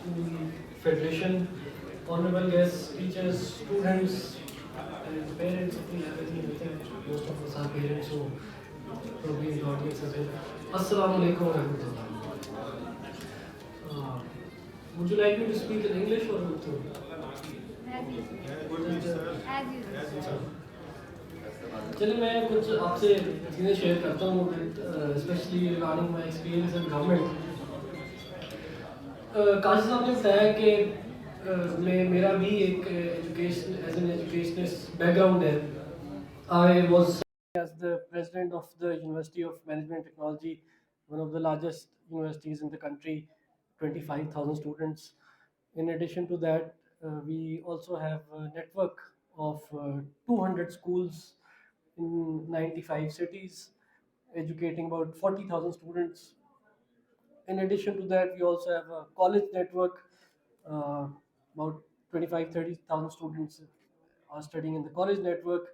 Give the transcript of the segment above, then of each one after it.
to the Federation, honorable guests, teachers, students, and parents. If we have any, I think most of us are parents, so probably in the audience as well. Assalamu alaikum wa rahmatullah. Would you like me to speak in English or Urdu? چلیے میں کچھ آپ سے چیزیں share کرتا ہوں especially regarding my experience in government. Kashi صاحب نے بتایا کہ میرا بھی ایک education as an educationist background ہے. I was as the president of the University of Management Technology, one of the largest universities in the country, 25,000 students. In addition to that, we also have a network of 200 schools in 95 cities, educating about 40,000 students. In addition to that, we also have a college network. About 25-30,000 students are studying in the college network.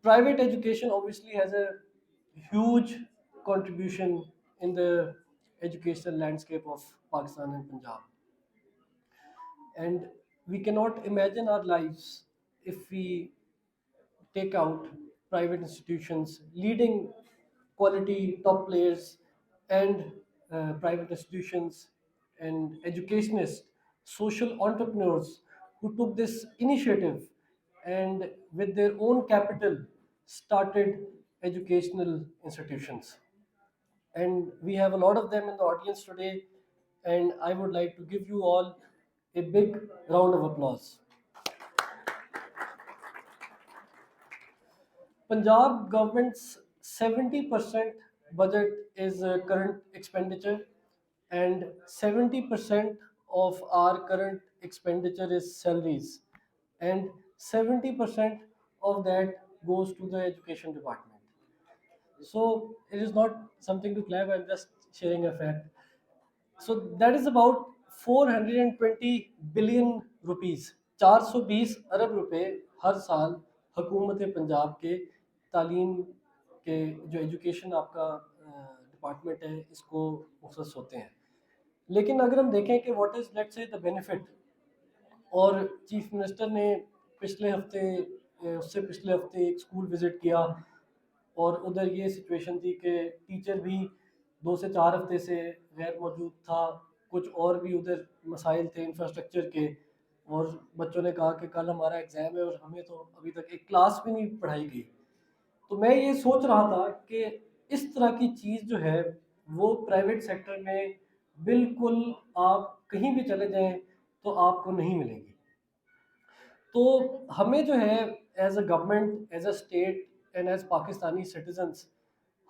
Private education obviously has a huge contribution in the educational landscape of Pakistan and Punjab. And we cannot imagine our lives if we take out private institutions, leading quality top players and private institutions and educationists, social entrepreneurs who took this initiative and with their own capital started educational institutions. And we have a lot of them in the audience today, and I would like to give you all a big round of applause. Punjab government's 70% budget is current expenditure, and 70% of our current expenditure is salaries, and 70% of that goes to the education department. So it is not something to clap, I'm just sharing a fact. So that is about 420 billion rupees, 420 ارب روپے ہر سال حکومت پنجاب کے تعلیم کے جو education آپ کا department ہے اس کو مختص ہوتے ہیں. لیکن اگر ہم دیکھیں کہ what is let's say the benefit, اور چیف منسٹر نے پچھلے ہفتے اس سے پچھلے ہفتے ایک اسکول وزٹ کیا, اور ادھر یہ سچویشن تھی کہ ٹیچر بھی 2 سے 4 ہفتے سے غیر موجود تھا, کچھ اور بھی ادھر مسائل تھے انفراسٹرکچر کے, اور بچوں نے کہا کہ کل ہمارا ایگزام ہے اور ہمیں تو ابھی تک ایک کلاس بھی نہیں پڑھائی گئی. تو میں یہ سوچ رہا تھا کہ اس طرح کی چیز جو ہے وہ پرائیویٹ سیکٹر میں بالکل آپ کہیں بھی چلے جائیں تو آپ کو نہیں ملے گی. تو ہمیں جو ہے as a government, as a state and as Pakistani citizens,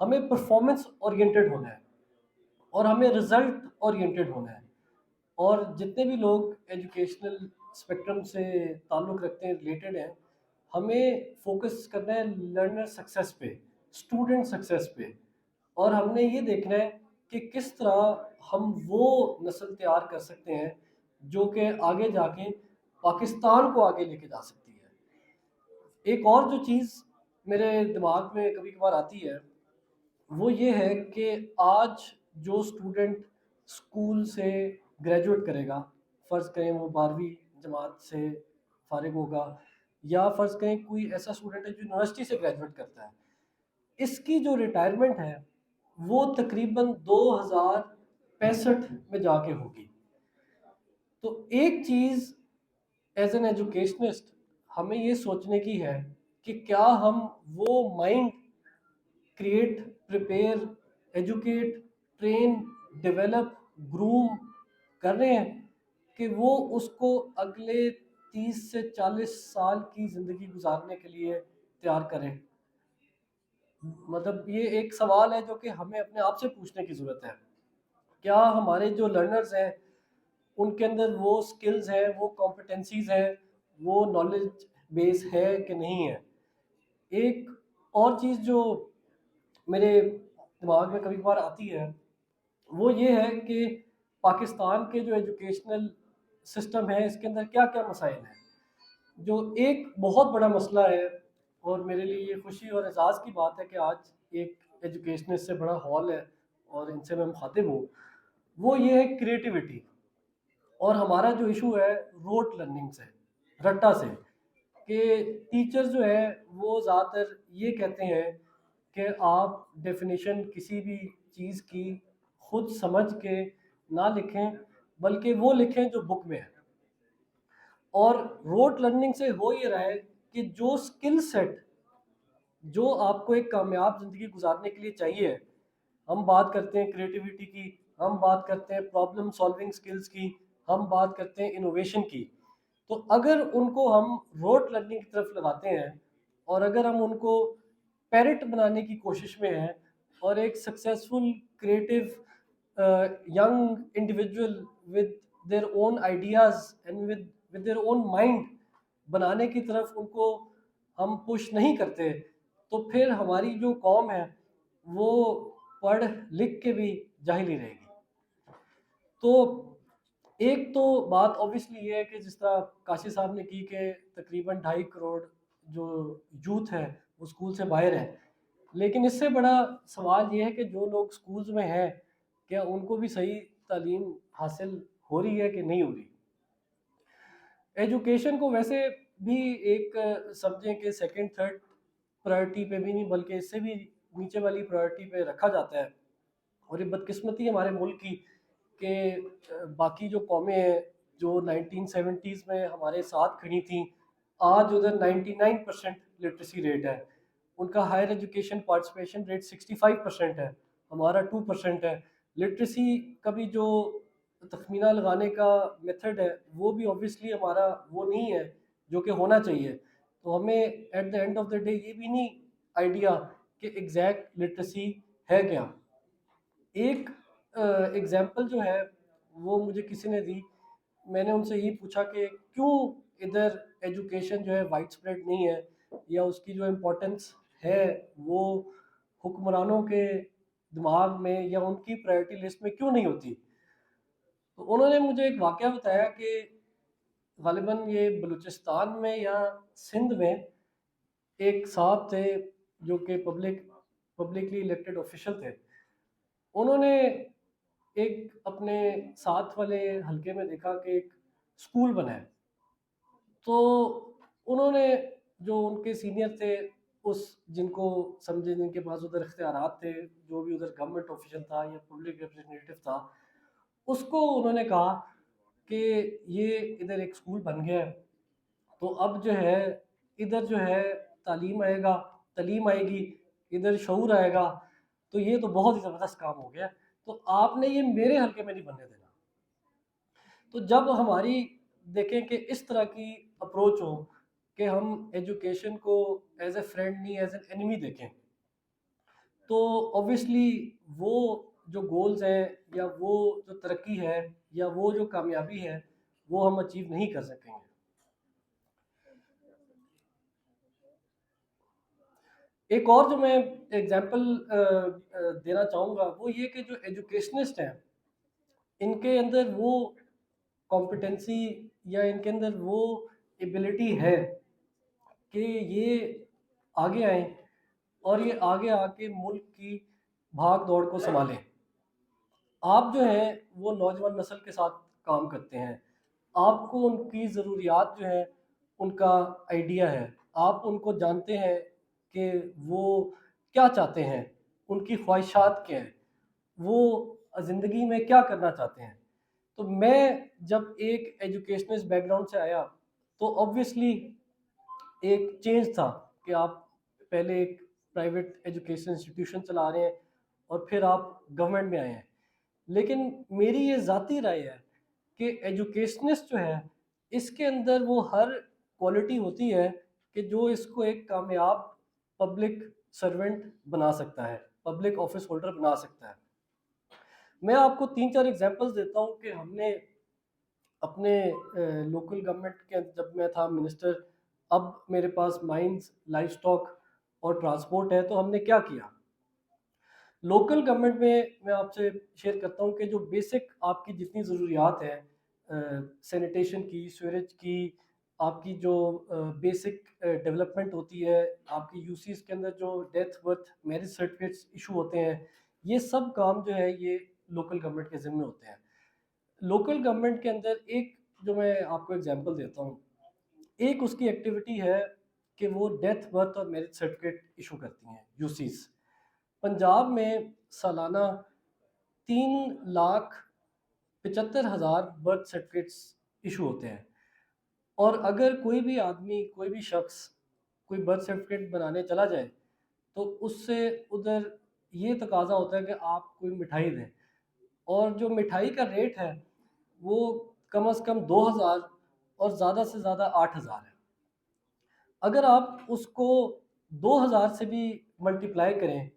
ہمیں پرفارمنس اورینٹیڈ ہونا ہے اور ہمیں رزلٹ اورینٹیڈ ہونا ہے. اور جتنے بھی لوگ ایجوکیشنل اسپیکٹرم سے تعلق رکھتے ہیں, ریلیٹڈ ہیں, ہمیں فوکس کرنا ہے لرنر سکسیس پہ, اسٹوڈنٹ سکسیس پہ, اور ہم نے یہ دیکھنا ہے کہ کس طرح ہم وہ نسل تیار کر سکتے ہیں جو کہ آگے جا کے پاکستان کو آگے لے کے جا سکتی ہے. ایک اور جو چیز میرے دماغ میں کبھی کبھار آتی ہے وہ یہ ہے کہ آج جو اسٹوڈنٹ اسکول سے گریجویٹ کرے گا, فرض کریں وہ 12ویں جماعت سے فارغ ہوگا, یا فرض کریں کوئی ایسا اسٹوڈنٹ ہے جو یونیورسٹی سے گریجویٹ کرتا ہے, اس کی جو ریٹائرمنٹ ہے وہ تقریباً 2065 میں جا کے ہوگی. تو ایک چیز ایز این ایجوکیشنسٹ ہمیں یہ سوچنے کی ہے کہ کیا ہم وہ mind create, prepare, educate, train, develop, groom کر رہے ہیں کہ وہ اس کو اگلے 30 سے 40 سال کی زندگی گزارنے کے لیے تیار کریں. مطلب یہ ایک سوال ہے جو کہ ہمیں اپنے آپ سے پوچھنے کی ضرورت ہے. کیا ہمارے جو لرنرز ہیں ان کے اندر وہ سکلز ہیں, وہ کمپٹنسیز ہیں, وہ نالج بیس ہے کہ نہیں ہے. ایک اور چیز جو میرے دماغ میں کبھی کبھار آتی ہے وہ یہ ہے کہ پاکستان کے جو ایجوکیشنل سسٹم ہے اس کے اندر کیا کیا مسائل ہیں. جو ایک بہت بڑا مسئلہ ہے, اور میرے لیے یہ خوشی اور اعزاز کی بات ہے کہ آج ایک ایجوکیشنسٹ سے بڑا ہال ہے اور ان سے میں مخاطب ہوں, وہ یہ ہے کریٹیوٹی. اور ہمارا جو ایشو ہے روٹ لرننگ سے، رٹا سے، کہ ٹیچر جو ہے وہ زیادہ تر یہ کہتے ہیں کہ آپ ڈیفینیشن کسی بھی چیز کی خود سمجھ کے نہ لکھیں، بلکہ وہ لکھیں جو بک میں ہے. اور روٹ لرننگ سے ہو یہ رہا ہے کہ جو اسکل سیٹ جو آپ کو ایک کامیاب زندگی گزارنے کے لیے چاہیے، ہم بات کرتے ہیں کریٹیوٹی کی، ہم بات کرتے ہیں پرابلم سالونگ سکلز کی، ہم بات کرتے ہیں انوویشن کی. تو اگر ان کو ہم روٹ لرننگ کی طرف لگاتے ہیں، اور اگر ہم ان کو پیرٹ بنانے کی کوشش میں ہیں، اور ایک successful creative young individual with their own ideas and with their own mind بنانے کی طرف ان کو ہم پش نہیں کرتے، تو پھر ہماری جو قوم ہے وہ پڑھ لکھ کے بھی جاہل ہی رہے گی. تو ایک تو بات اوبیسلی یہ ہے کہ جس طرح کاشی صاحب نے کی کہ تقریباً 2.5 کروڑ جو یوتھ ہے وہ اسکول سے باہر ہے، لیکن اس سے بڑا سوال یہ ہے کہ جو لوگ اسکولز میں ہیں کیا ان کو بھی صحیح تعلیم حاصل ہو رہی ہے کہ نہیں ہو رہی. ایجوکیشن کو ویسے بھی ایک سمجھیں کہ سیکنڈ تھرڈ پرائرٹی پہ بھی نہیں بلکہ اس سے بھی نیچے والی پرائرٹی پہ رکھا جاتا ہے. اور یہ بدقسمتی ہمارے ملک کی کہ باقی جو قومیں ہیں جو 1970s میں ہمارے ساتھ کھڑی تھیں، آج ادھر 99% لٹریسی ریٹ ہے، ان کا ہائر ایجوکیشن پارٹیسپیشن ریٹ 65% ہے، ہمارا 2% ہے. لٹریسی کا بھی جو تخمینہ لگانے کا میتھڈ ہے وہ بھی اوبیسلی ہمارا وہ نہیں ہے جو کہ ہونا چاہیے. تو ہمیں at the end of the day یہ بھی نہیں آئیڈیا کہ ایگزیکٹ لٹریسی ہے کیا. ایک ایگزامپل جو ہے وہ مجھے کسی نے دی، میں نے ان سے یہ پوچھا کہ کیوں ادھر ایجوکیشن جو ہے وائڈ اسپریڈ نہیں ہے، یا اس کی جو امپورٹنس ہے وہ حکمرانوں کے دماغ میں یا ان کی پرائرٹی لسٹ میں کیوں نہیں ہوتی. تو انہوں نے مجھے ایک واقعہ بتایا کہ غالباً یہ بلوچستان میں یا سندھ میں ایک صاحب تھے جو کہ پبلکلی الیکٹڈ آفیشل تھے. انہوں نے ایک اپنے ساتھ والے حلقے میں دیکھا کہ ایک اسکول بنا ہے. تو انہوں نے جو ان کے سینئر تھے، اس جن کو سمجھے جن کے پاس ادھر اختیارات تھے، جو بھی ادھر گورنمنٹ آفیشل تھا یا پبلک ریپرزینٹیو تھا، اس کو انہوں نے کہا کہ یہ ادھر ایک اسکول بن گیا ہے، تو اب جو ہے ادھر جو ہے تعلیم آئے گی، ادھر شعور آئے گا، تو یہ تو بہت ہی زبردست کام ہو گیا، تو آپ نے یہ میرے حلقے میں نہیں بننے دینا. تو جب ہماری دیکھیں کہ اس طرح کی اپروچ ہو کہ ہم ایجوکیشن کو ایز اے فرینڈ نہیں ایز این اینیمی دیکھیں، تو اوبیسلی وہ جو گولز ہیں یا وہ جو ترقی ہے یا وہ جو کامیابی ہے وہ ہم اچیو نہیں کر سکیں گے. ایک اور جو میں ایگزامپل دینا چاہوں گا وہ یہ کہ جو ایجوکیشنسٹ ہیں ان کے اندر وہ کمپٹنسی یا ان کے اندر وہ ایبلٹی ہے کہ یہ آگے آئیں اور یہ آگے آ کے ملک کی بھاگ دوڑ کو سنبھالیں. آپ جو ہیں وہ نوجوان نسل کے ساتھ کام کرتے ہیں، آپ کو ان کی ضروریات جو ہیں ان کا آئیڈیا ہے، آپ ان کو جانتے ہیں کہ وہ کیا چاہتے ہیں، ان کی خواہشات کیا ہیں، وہ زندگی میں کیا کرنا چاہتے ہیں. تو میں جب ایک ایجوکیشنل بیک گراؤنڈ سے آیا تو آبویسلی ایک چینج تھا کہ آپ پہلے ایک پرائیویٹ ایجوکیشن انسٹیٹیوشن چلا رہے ہیں اور پھر آپ گورنمنٹ میں آئے ہیں. لیکن میری یہ ذاتی رائے ہے کہ ایجوکیشنسٹ جو ہے اس کے اندر وہ ہر کوالٹی ہوتی ہے کہ جو اس کو ایک کامیاب پبلک سرونٹ بنا سکتا ہے، پبلک آفس ہولڈر بنا سکتا ہے. میں آپ کو 3-4 ایگزامپلس دیتا ہوں کہ ہم نے اپنے لوکل گورنمنٹ کے جب میں تھا منسٹر، اب میرے پاس مائنز، لائف سٹاک اور ٹرانسپورٹ ہے، تو ہم نے کیا کیا. لوکل گورنمنٹ میں آپ سے شیئر کرتا ہوں کہ جو بیسک آپ کی جتنی ضروریات ہیں، سینیٹیشن کی، سیوریج کی، آپ کی جو بیسک ڈیولپمنٹ ہوتی ہے، آپ کی یو سیز کے اندر جو death birth marriage certificates issue ہوتے ہیں، یہ سب کام جو ہے یہ لوکل گورنمنٹ کے ذمہ ہوتے ہیں. لوکل گورنمنٹ کے اندر ایک جو میں آپ کو اگزامپل دیتا ہوں، ایک اس کی ایکٹیویٹی ہے کہ وہ ڈیتھ برتھ اور میرج سرٹیفکیٹ ایشو کرتی ہیں، یو سیز۔ پنجاب میں سالانہ 3,75,000 برتھ سرٹیفکیٹس ایشو ہوتے ہیں، اور اگر کوئی بھی آدمی، کوئی بھی شخص کوئی برتھ سرٹیفکیٹ بنانے چلا جائے تو اس سے ادھر یہ تقاضا ہوتا ہے کہ آپ کوئی مٹھائی دیں، اور جو مٹھائی کا ریٹ ہے وہ کم از کم 2,000 اور زیادہ سے زیادہ 8,000 ہے۔ اگر آپ اس کو 2,000 سے بھی ملٹیپلائی کریں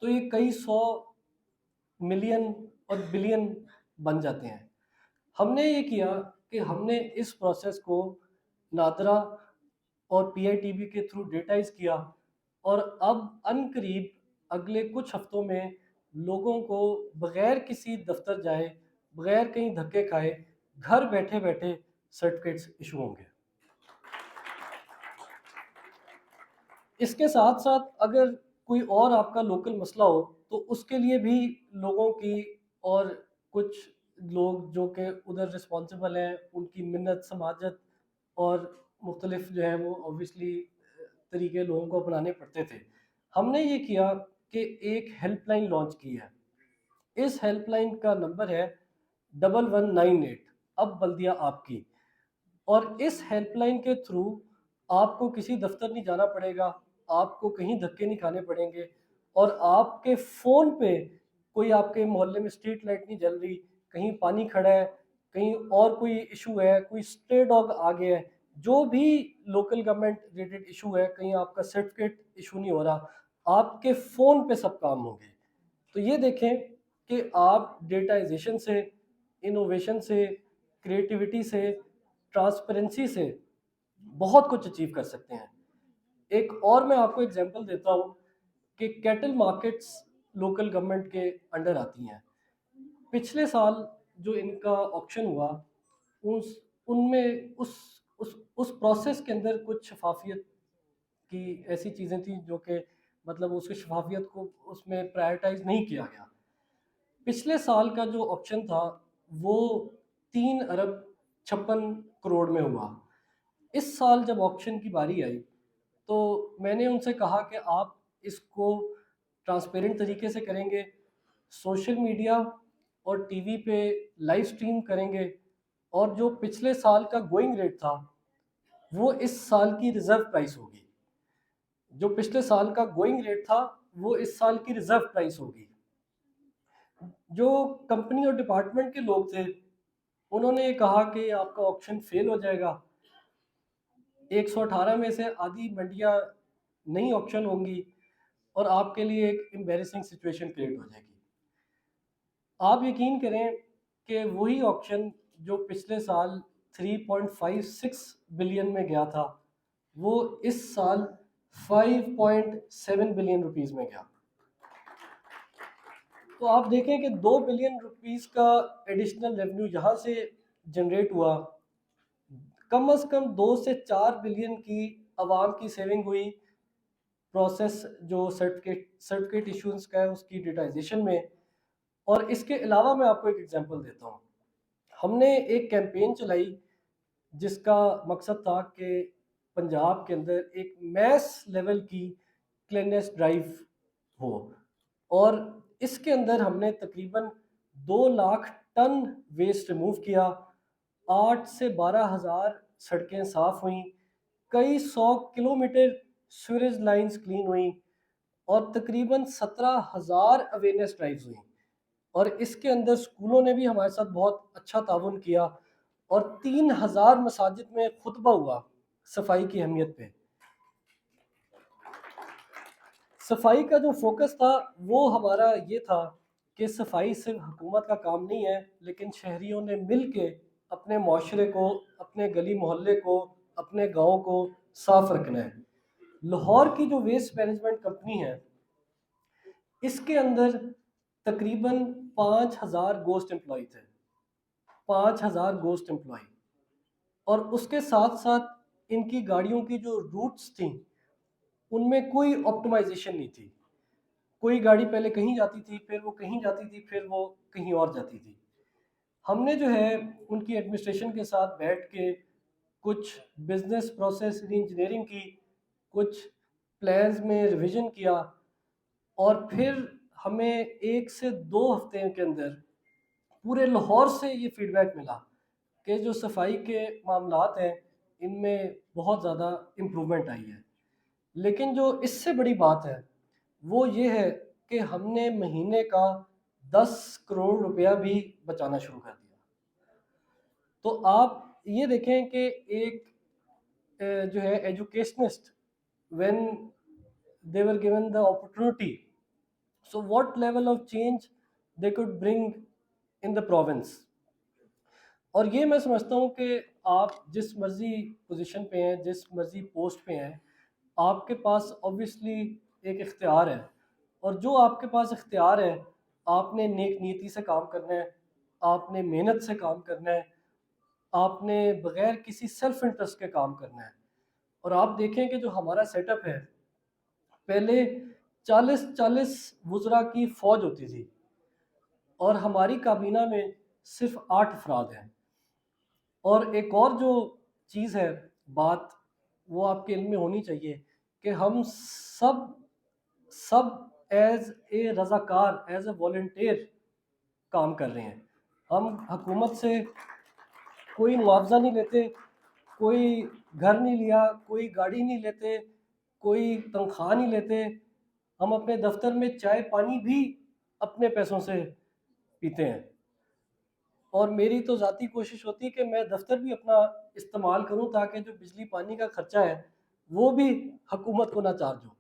تو یہ کئی سو ملین اور بلین بن جاتے ہیں۔ ہم نے یہ کیا کہ ہم نے اس پروسیس کو نادرا اور پی آئی ٹی بی کے تھرو ڈیٹائز کیا، اور اب ان قریب اگلے کچھ ہفتوں میں لوگوں کو بغیر کسی دفتر جائے، بغیر کہیں دھکے کھائے، گھر بیٹھے بیٹھے سرٹیفکیٹس ایشو ہوں گے۔ اس کے ساتھ ساتھ اگر کوئی اور آپ کا لوکل مسئلہ ہو تو اس کے لیے بھی لوگوں کی، اور کچھ لوگ جو کہ ادھر رسپانسبل ہیں ان کی منت سماجت اور مختلف جو ہیں وہ اوبیسلی طریقے لوگوں کو اپنانے پڑتے تھے۔ ہم نے یہ کیا کہ ایک ہیلپ لائن لانچ کی ہے۔ اس ہیلپ لائن کا نمبر ہے 1198، اب بلدیہ آپ کی، اور اس ہیلپ لائن کے تھرو آپ کو کسی دفتر نہیں جانا پڑے گا، آپ کو کہیں دھکے نہیں کھانے پڑیں گے، اور آپ کے فون پہ کوئی آپ کے محلے میں اسٹریٹ لائٹ نہیں جل رہی، کہیں پانی کھڑا ہے، کہیں اور کوئی ایشو ہے، کوئی اسٹرے ڈاگ آ گیا ہے، جو بھی لوکل گورنمنٹ ریلیٹڈ ایشو ہے، کہیں آپ کا سرٹیفکیٹ ایشو نہیں ہو رہا، آپ کے فون پہ سب کام ہوں گے۔ تو یہ دیکھیں کہ آپ ڈیٹائزیشن سے، انوویشن سے، کریٹیوٹی سے، ٹرانسپیرنسی سے بہت کچھ اچیو کر سکتے ہیں۔ ایک اور میں آپ کو اگزامپل دیتا ہوں کہ کیٹل مارکیٹس لوکل گورنمنٹ کے انڈر آتی ہیں۔ پچھلے سال جو ان کا آکشن ہوا، ان میں اس پروسیس کے اندر کچھ شفافیت کی ایسی چیزیں تھیں جو کہ مطلب اس کی شفافیت کو اس میں پرائرٹائز نہیں کیا گیا۔ پچھلے سال کا جو آکشن تھا وہ 3,56,00,00,000 میں ہوا۔ اس سال جب آکشن کی باری آئی تو میں نے ان سے کہا کہ آپ اس کو ٹرانسپیرنٹ طریقے سے کریں گے، سوشل میڈیا اور ٹی وی پہ لائیو سٹریم کریں گے، اور جو پچھلے سال کا گوئنگ ریٹ تھا وہ اس سال کی ریزرو پرائس ہوگی، جو پچھلے سال کا گوئنگ ریٹ تھا وہ اس سال کی ریزرو پرائس ہوگی۔ جو کمپنی اور ڈپارٹمنٹ کے لوگ تھے انہوں نے یہ کہا کہ آپ کا آکشن فیل ہو جائے گا، 118 میں سے آدھی منڈیاں نہیں آکشن ہوں گی، اور آپ کے لیے ایک امبیرسنگ سچویشن کریٹ ہو جائے گی۔ آپ یقین کریں کہ وہی آکشن جو پچھلے سال 3.56 بلین میں گیا تھا وہ اس سال 5.7 بلین روپیز میں گیا۔ تو آپ دیکھیں کہ 2 بلین روپیز کا ایڈیشنل ریونیو یہاں سے جنریٹ ہوا، کم از کم 2 سے 4 بلین کی عوام کی سیونگ ہوئی پروسیس جو سرٹیفکیٹ ایشوز کا ہے اس کی ڈیٹائزیشن میں۔ اور اس کے علاوہ میں آپ کو ایک ایگزامپل دیتا ہوں، ہم نے ایک کیمپین چلائی جس کا مقصد تھا کہ پنجاب کے اندر ایک میس لیول کی کلیننس ڈرائیو ہو، اور اس کے اندر ہم نے تقریباً 2,00,000 ٹن ویسٹ ریموو کیا، 8 سے 12,000 سڑکیں صاف ہوئیں، کئی 100 کلومیٹر سوریج لائنز کلین ہوئیں، اور تقریباً 17,000 اویئرنیس ڈرائیوز ہوئیں۔ اور اس کے اندر اسکولوں نے بھی ہمارے ساتھ بہت اچھا تعاون کیا، اور 3,000 مساجد میں خطبہ ہوا صفائی کی اہمیت پہ۔ صفائی کا جو فوکس تھا وہ ہمارا یہ تھا کہ صفائی صرف حکومت کا کام نہیں ہے، لیکن شہریوں نے مل کے اپنے معاشرے کو، اپنے گلی محلے کو، اپنے گاؤں کو صاف رکھنا ہے۔ لاہور کی جو ویسٹ مینجمنٹ کمپنی ہے اس کے اندر تقریباً 5,000 گوسٹ امپلائی تھے، 5,000 گوسٹ امپلائی، اور اس کے ساتھ ساتھ ان کی گاڑیوں کی جو روٹس تھیں ان میں کوئی آپٹمائزیشن نہیں تھی، کوئی گاڑی پہلے کہیں جاتی تھی، پھر وہ کہیں جاتی تھی، پھر وہ کہیں اور جاتی تھی۔ ہم نے جو ہے ان کی ایڈمنسٹریشن کے ساتھ بیٹھ کے کچھ بزنس پروسیس ری انجینئرنگ کی، کچھ پلانز میں ریویژن کیا، اور پھر ہمیں 1 سے 2 ہفتے کے اندر پورے لاہور سے یہ فیڈ بیک ملا کہ جو صفائی کے معاملات ہیں ان میں بہت زیادہ امپرومنٹ آئی ہے۔ لیکن جو اس سے بڑی بات ہے وہ یہ ہے کہ ہم نے مہینے کا 10 کروڑ روپیہ بھی بچانا شروع کر دیا۔ تو آپ یہ دیکھیں کہ ایک جو ہے educationist, when they were given the opportunity, so what level of change they could bring in the province. اور یہ میں سمجھتا ہوں کہ آپ جس مرضی پوزیشن پہ ہیں، جس مرضی پوسٹ پہ ہیں، آپ کے پاس obviously ایک اختیار ہے، اور جو آپ کے پاس اختیار ہے آپ نے نیک نیتی سے کام کرنا ہے، آپ نے محنت سے کام کرنا ہے، آپ نے بغیر کسی سیلف انٹرسٹ کے کام کرنا ہے۔ اور آپ دیکھیں کہ جو ہمارا سیٹ اپ ہے، پہلے 40 وزراء کی فوج ہوتی تھی اور ہماری کابینہ میں صرف 8 افراد ہیں۔ اور ایک اور جو چیز ہے، بات وہ آپ کے علم میں ہونی چاہیے کہ ہم سب ایز اے رضاکار، ایز اے والنٹیئر کام کر رہے ہیں۔ ہم حکومت سے کوئی معاوضہ نہیں لیتے، کوئی گھر نہیں لیا، کوئی گاڑی نہیں لیتے، کوئی تنخواہ نہیں لیتے۔ ہم اپنے دفتر میں چائے پانی بھی اپنے پیسوں سے پیتے ہیں، اور میری تو ذاتی کوشش ہوتی ہے کہ میں دفتر بھی اپنا استعمال کروں تاکہ جو بجلی پانی کا خرچہ ہے وہ بھی حکومت کو نہ چارج ہو۔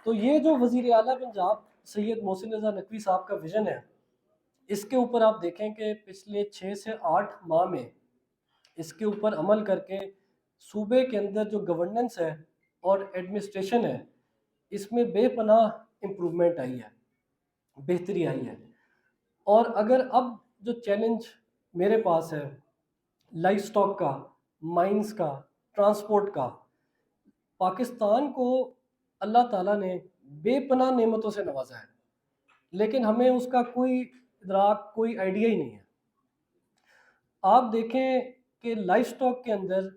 تو یہ جو وزیر اعلیٰ پنجاب سید محسن رضا نقوی صاحب کا ویژن ہے، اس کے اوپر آپ دیکھیں کہ پچھلے 6 سے 8 ماہ میں اس کے اوپر عمل کر کے صوبے کے اندر جو گورننس ہے اور ایڈمنسٹریشن ہے، اس میں بے پناہ امپرومنٹ آئی ہے، بہتری آئی ہے۔ اور اگر اب جو چیلنج میرے پاس ہے لائف سٹاک کا، مائنز کا، ٹرانسپورٹ کا، پاکستان کو اللہ تعالیٰ نے بے پناہ نعمتوں سے نوازا ہے، لیکن ہمیں اس کا کوئی ادراک، کوئی آئیڈیا ہی نہیں ہے۔ آپ دیکھیں کہ لائف سٹاک کے اندر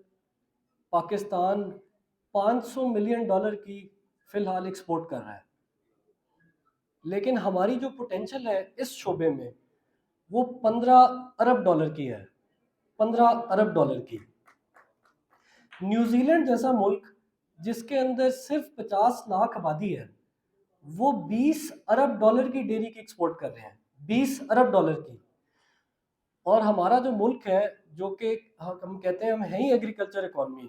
پاکستان $500 ملین کی فی الحال ایکسپورٹ کر رہا ہے، لیکن ہماری جو پوٹینشل ہے اس شعبے میں وہ $15 ارب کی ہے، $15 ارب کی۔ نیوزی لینڈ جیسا ملک جس کے اندر صرف 50 لاکھ آبادی ہے، وہ $20 ارب کی ڈیری کی ایکسپورٹ کر رہے ہیں، $20 ارب کی۔ اور ہمارا جو ملک ہے، جو کہ ہم کہتے ہیں ہم ہیں ہی ایگریکلچر اکانومی،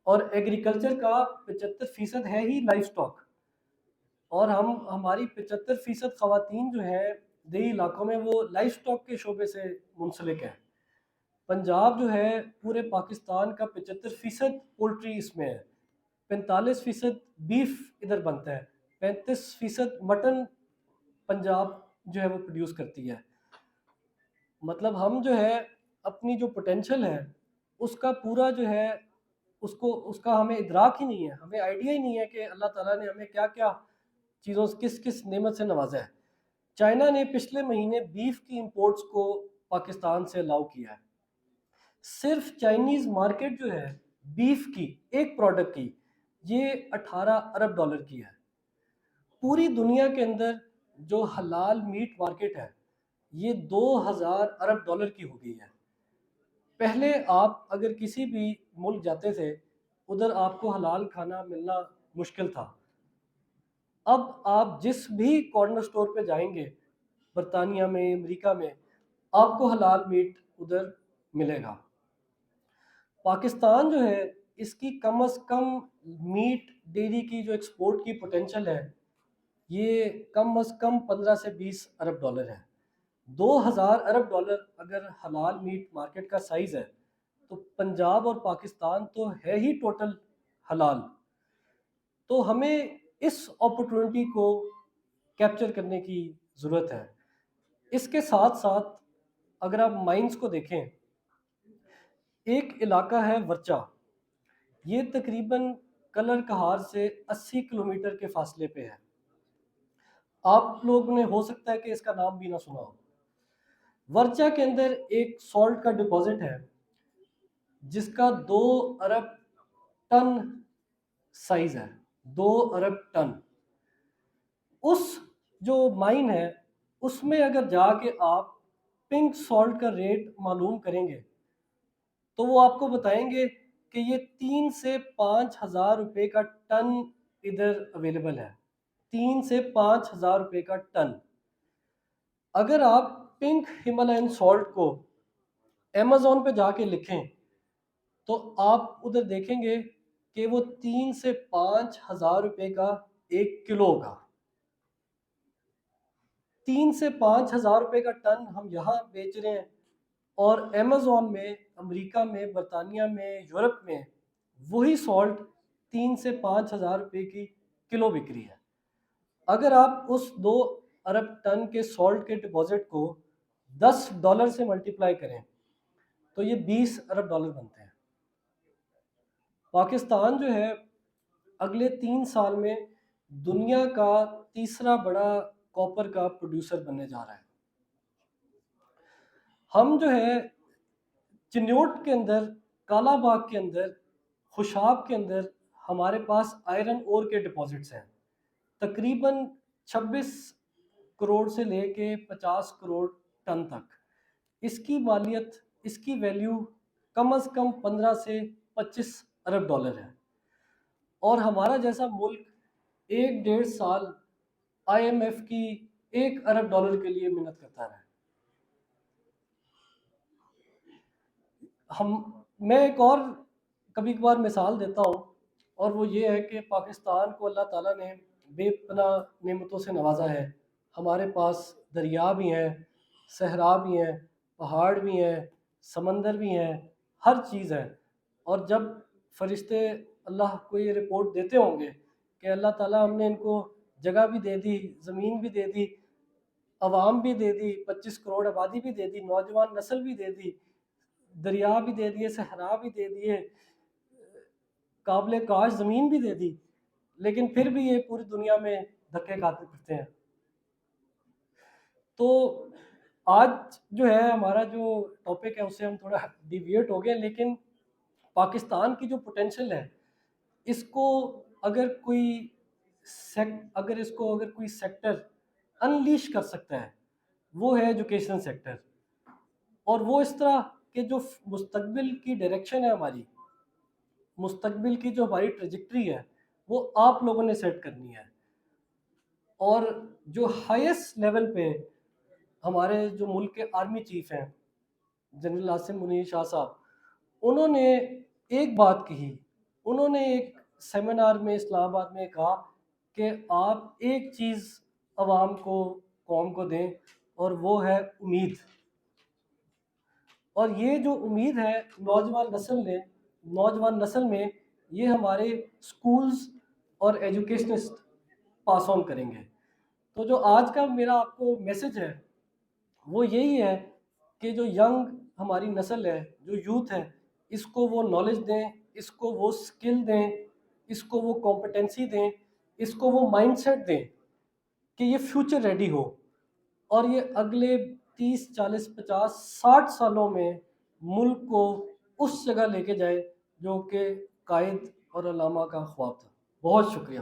اور ایگریکلچر کا 75% ہے ہی لائف سٹاک، اور ہماری 75% خواتین جو ہیں دیہی علاقوں میں وہ لائف سٹاک کے شعبے سے منسلک ہیں۔ پنجاب جو ہے پورے پاکستان کا 75% پولٹری اس میں ہے، 45% بیف ادھر بنتا ہے، 35% مٹن پنجاب جو ہے وہ پروڈیوس کرتی ہے۔ مطلب ہم جو ہے اپنی جو پوٹینشل ہے اس کا پورا جو ہے اس کا ہمیں ادراک ہی نہیں ہے، ہمیں آئیڈیا ہی نہیں ہے کہ اللہ تعالیٰ نے ہمیں کیا کیا چیزوں سے، کس نعمت سے نوازا ہے۔ چائنا نے پچھلے مہینے بیف کی امپورٹس کو پاکستان سے الاؤ کیا ہے۔ صرف چائنیز مارکیٹ جو ہے بیف کی ایک پروڈکٹ کی، یہ $18 ارب کی ہے۔ پوری دنیا کے اندر جو حلال میٹ مارکیٹ ہے یہ $2000 ارب کی ہو گئی ہے۔ پہلے آپ اگر کسی بھی ملک جاتے تھے ادھر آپ کو حلال کھانا ملنا مشکل تھا، اب آپ جس بھی کارنر سٹور پہ جائیں گے برطانیہ میں، امریکہ میں، آپ کو حلال میٹ ادھر ملے گا۔ پاکستان جو ہے اس کی کم از کم میٹ ڈیری کی جو ایکسپورٹ کی پوٹینشل ہے یہ کم از کم 15 سے 20 ارب ہے۔ $2000 ارب اگر حلال میٹ مارکیٹ کا سائز ہے تو پنجاب اور پاکستان تو ہے ہی ٹوٹل حلال۔ تو ہمیں اس اپرچونٹی کو کیپچر کرنے کی ضرورت ہے۔ اس کے ساتھ ساتھ اگر آپ مائنز کو دیکھیں، ایک علاقہ ہے ورچا، یہ تقریباً کلر کہار سے 80 کلومیٹر کے فاصلے پہ ہے۔ آپ لوگ نے ہو سکتا ہے کہ اس کا نام بھی نہ سنا ہو۔ ورچا کے اندر ایک سالٹ کا ڈپازٹ ہے جس کا 2 ارب ٹن سائز ہے، 2 ارب ٹن. اس جو مائن ہے اس میں اگر جا کے آپ پنک سالٹ کا ریٹ معلوم کریں گے تو وہ آپ کو بتائیں گے کہ یہ 3 سے 5 ہزار روپے کا ٹن ادھر اویلیبل ہے، 3 سے 5 ہزار روپے کا ٹن. اگر آپ پنک ہمالین سالٹ کو امیزون پہ جا کے لکھیں تو آپ ادھر دیکھیں گے کہ وہ 3 سے 5 ہزار روپے کا 1 کلو ہوگا. 3 سے 5 ہزار روپے کا ٹن ہم یہاں بیچ رہے ہیں، اور امیزون میں، امریکہ میں، برطانیہ میں، یورپ میں وہی سالٹ 3 سے 5 ہزار روپے کی کلو بک رہی ہے. اگر آپ اس 2 ارب ٹن کے سالٹ کے ڈپازٹ کو $10 سے ملٹیپلائی کریں تو یہ $20 ارب بنتے ہیں. پاکستان جو ہے اگلے 3 سال میں دنیا کا تیسرا بڑا کاپر کا پروڈیوسر بننے جا رہا ہے. ہم جو ہے چنیوٹ کے اندر، کالا باغ کے اندر، خوشاب کے اندر ہمارے پاس آئرن اور کے ڈپازٹس ہیں، تقریباً 26 کروڑ سے لے کے 50 کروڑ ٹن تک. اس کی مالیت، اس کی ویلیو کم از کم 15 سے 25 ارب ڈالر ہے. اور ہمارا جیسا ملک 1 ڈیڑھ سال IMF کی $1 ارب کے لیے محنت کرتا رہا. میں ایک اور کبھی کبھار مثال دیتا ہوں، اور وہ یہ ہے کہ پاکستان کو اللہ تعالیٰ نے بے پناہ نعمتوں سے نوازا ہے. ہمارے پاس دریا بھی ہیں، صحرا بھی ہیں، پہاڑ بھی ہیں، سمندر بھی ہیں، ہر چیز ہے. اور جب فرشتے اللہ کو یہ رپورٹ دیتے ہوں گے کہ اللہ تعالیٰ ہم نے ان کو جگہ بھی دے دی، زمین بھی دے دی، عوام بھی دے دی، 25 کروڑ آبادی بھی دے دی، نوجوان نسل بھی دے دی، دریا بھی دے دیے، صحرا بھی دے دیے، قابل کاش زمین بھی دے دی، لیکن پھر بھی یہ پوری دنیا میں دھکے کھاتے پھرتے ہیں. تو آج جو ہے ہمارا جو ٹاپک ہے اس سے ہم تھوڑا ڈیویٹ ہو گئے، لیکن پاکستان کی جو پوٹینشیل ہے اس کو اگر کوئی سیکٹر انلیش کر سکتا ہے وہ ہے ایجوکیشن سیکٹر. اور وہ اس طرح کہ جو مستقبل کی ڈائریکشن ہے، ہماری مستقبل کی جو ہماری ٹریجکٹری ہے وہ آپ لوگوں نے سیٹ کرنی ہے. اور جو ہائیسٹ لیول پہ ہمارے جو ملک کے آرمی چیف ہیں جنرل عاصم منیر شاہ صاحب، انہوں نے ایک بات کہی. انہوں نے ایک سیمینار میں اسلام آباد میں کہا کہ آپ ایک چیز عوام کو، قوم کو دیں، اور وہ ہے امید. اور یہ جو امید ہے نوجوان نسل میں یہ ہمارے سکولز اور ایجوکیشنسٹ پاس آن کریں گے. تو جو آج کا میرا آپ کو میسج ہے وہ یہی ہے کہ جو ینگ ہماری نسل ہے، جو یوتھ ہے، اس کو وہ نالج دیں، اس کو وہ سکل دیں، اس کو وہ کمپٹنسی دیں، اس کو وہ مائنڈ سیٹ دیں کہ یہ فیوچر ریڈی ہو، اور یہ اگلے 30 40 50 60 سالوں میں ملک کو اس جگہ لے کے جائے جو کہ قائد اور علامہ کا خواب تھا. بہت شکریہ.